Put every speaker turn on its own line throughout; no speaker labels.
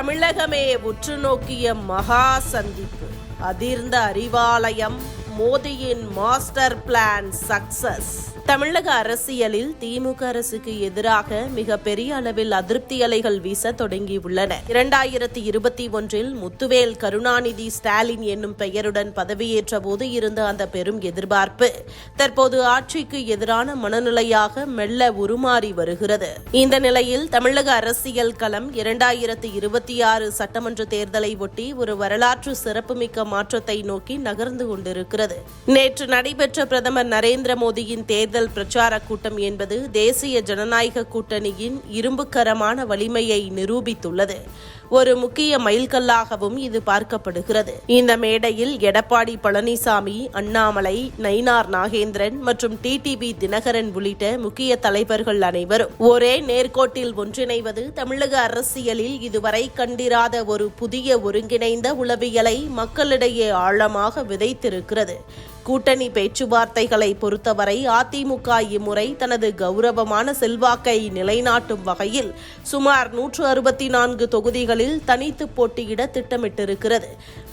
தமிழகமே உற்று நோக்கிய மகா சந்திப்பு. அதிர்ந்த அறிவாலயம், மோடியின் மாஸ்டர் பிளான் சக்சஸ். தமிழக அரசியலில் திமுக அரசுக்கு எதிராக மிக பெரிய அளவில் அதிருப்தி அலைகள் வீச தொடங்கியுள்ளன. 2021 முத்துவேல் கருணாநிதி ஸ்டாலின் என்னும் பெயருடன் பதவியேற்ற போது இருந்த அந்த பெரும் எதிர்பார்ப்பு தற்போது ஆட்சிக்கு எதிரான மனநிலையாக மெல்ல உருமாறி வருகிறது. இந்த நிலையில் தமிழக அரசியல் களம் 2026 சட்டமன்ற தேர்தலை ஒட்டி ஒரு வரலாற்று சிறப்புமிக்க மாற்றத்தை நோக்கி நகர்ந்து கொண்டிருக்கிறது. நேற்று நடைபெற்ற பிரதமர் நரேந்திர மோடியின் தேர்தல் பிரச்சார கூட்டம் என்பது தேசிய ஜனநாயக கூட்டணியின் இரும்புக்கரமான வலிமையை நிரூபித்துள்ளது. ஒரு முக்கிய மைல்கல்லாகவும் இது பார்க்கப்படுகிறது. இந்த மேடையில் எடப்பாடி பழனிசாமி, அண்ணாமலை, நயினார் நாகேந்திரன் மற்றும் டிடிவி தினகரன் உள்ளிட்ட முக்கிய தலைவர்கள் அனைவரும் ஒரே நேர்கோட்டில் ஒன்றிணைவது தமிழக அரசியலில் இதுவரை கண்டிராத ஒரு புதிய ஒருங்கிணைந்த உளவியலை மக்களிடையே ஆழமாக விதைத்திருக்கிறது. கூட்டணி பேச்சுவார்த்தைகளை பொறுத்தவரை அதிமுக இம்முறை தனது கௌரவமான செல்வாக்கை நிலைநாட்டும் வகையில் சுமார் 164 தொகுதிகளில் தனித்து போட்டியிட திட்டமிட்டிருக்கிறது.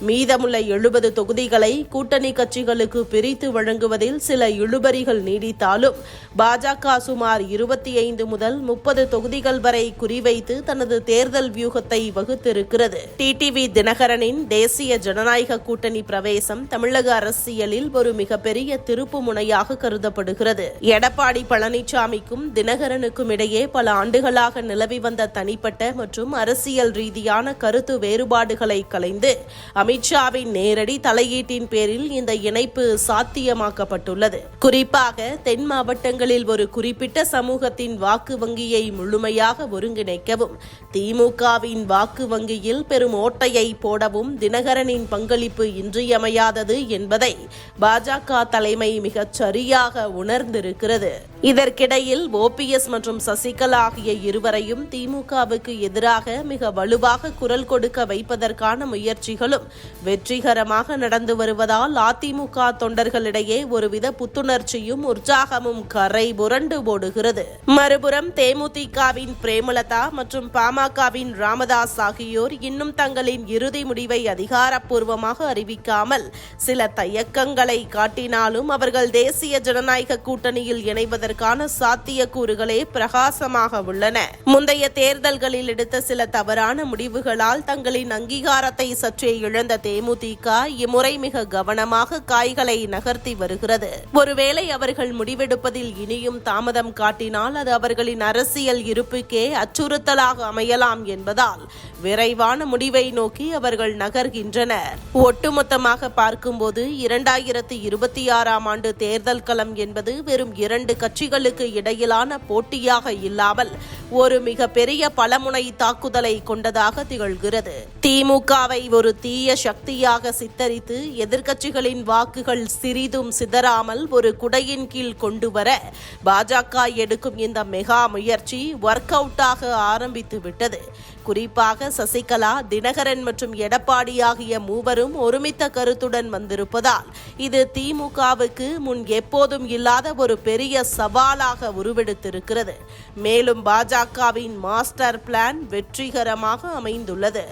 மீதமுள்ள 70 தொகுதிகளை கூட்டணி கட்சிகளுக்கு பிரித்து வழங்குவதில் சில இழுபறிகள் நீடித்தாலும் பாஜக சுமார் 25 முதல் 30 தொகுதிகள் வரை குறிவைத்து தனது தேர்தல் வியூகத்தை வகுத்திருக்கிறது. டிடிவி தினகரனின் தேசிய ஜனநாயக கூட்டணி பிரவேசம் தமிழக அரசியலில் ஒரு மிகப்பெரிய திருப்பு முனையாக கருதப்படுகிறது. எடப்பாடி பழனிசாமிக்கும் தினகரனுக்கும் இடையே பல ஆண்டுகளாக நிலவி வந்த தனிப்பட்ட மற்றும் அரசியல் ரீதியான கருத்து வேறுபாடுகளை களைந்து அமித்ஷாவின் நேரடி தலையீட்டின் பேரில் இந்த இணைப்பு சாத்தியமாக்கப்பட்டுள்ளது. குறிப்பாக தென் மாவட்டங்களில் ஒரு குறிப்பிட்ட சமூகத்தின் வாக்கு வங்கியை முழுமையாக ஒருங்கிணைக்கவும் திமுகவின் வாக்கு வங்கியில் பெரும் ஓட்டையை போடவும் தினகரனின் பங்களிப்பு இன்றியமையாதது என்பதை பாஜக தலைமை மிகச் சரியாக உணர்ந்திருக்கிறது. இதற்கிடையில் ஓபிஎஸ் மற்றும் சசிகலா ஆகிய இருவரையும் திமுகவுக்கு எதிராக மிக வலுவாக குரல் கொடுக்க வைப்பதற்கான முயற்சிகளும் வெற்றிகரமாக நடந்து வருவதால் அதிமுக தொண்டர்களிடையே ஒருவித புத்துணர்ச்சியும் உற்சாகமும் கரை புரண்டு ஓடுகிறது. மறுபுறம் தேமுதிகவின் பிரேமலதா மற்றும் பாமகவின் ராமதாஸ் ஆகியோர் இன்னும் தங்களின் இறுதி முடிவை அதிகாரப்பூர்வமாக அறிவிக்காமல் சில தயக்கங்களை காட்டினாலும் அவர்கள் தேசிய ஜனநாயக கூட்டணியில் இணைவதற்கான சாத்தியக்கூறுகளே பிரகாசமாக உள்ளன. முந்தைய தேர்தல்களில் எடுத்த சில தவறான முடிவுகளால் தங்களின் அங்கீகாரத்தை சற்றே இழந்த தேமுதிக இம்முறை மிக கவனமாக காய்களை நகர்த்தி வருகிறது. ஒருவேளை அவர்கள் முடிவெடுப்பதில் இனியும் தாமதம் காட்டினால் அது அவர்களின் அரசியல் இருப்புக்கே அச்சுறுத்தலாக அமையலாம் என்பதால் விரைவான முடிவை நோக்கி அவர்கள் நகர்கின்றனர். ஒட்டுமொத்தமாக பார்க்கும்போது 2026 ஆண்டு தேர்தல் களம் என்பது வெறும் 2 கட்சிகளுக்கு இடையிலான போட்டியாக இல்லாமல் ஒரு மிக பெரிய பலமுனை தாக்குதலை கொண்டதாக திகழ்கிறது. திமுகவை ஒரு தீய சக்தியாக சித்தரித்து எதிர்க்கட்சிகளின் வாக்குகள் சிறிதும் சிதறாமல் ஒரு குடையின் கீழ் கொண்டு வர பாஜக எடுக்கும் இந்த மெகா முயற்சி ஒர்க் அவுட்டாக ஆரம்பித்து விட்டது. குறிப்பாக சசிகலா, தினகரன் மற்றும் எடப்பாடி ஆகிய மூவரும் ஒருமித்த கருத்துடன் வந்திருப்பதால் இது திமுகவுக்கு முன் எப்போதும் இல்லாத ஒரு பெரிய சவாலாக உருவெடுத்திருக்கிறது. மேலும் பாஜகவின் மாஸ்டர் பிளான் வெற்றிகரமாக அமைந்துள்ளது.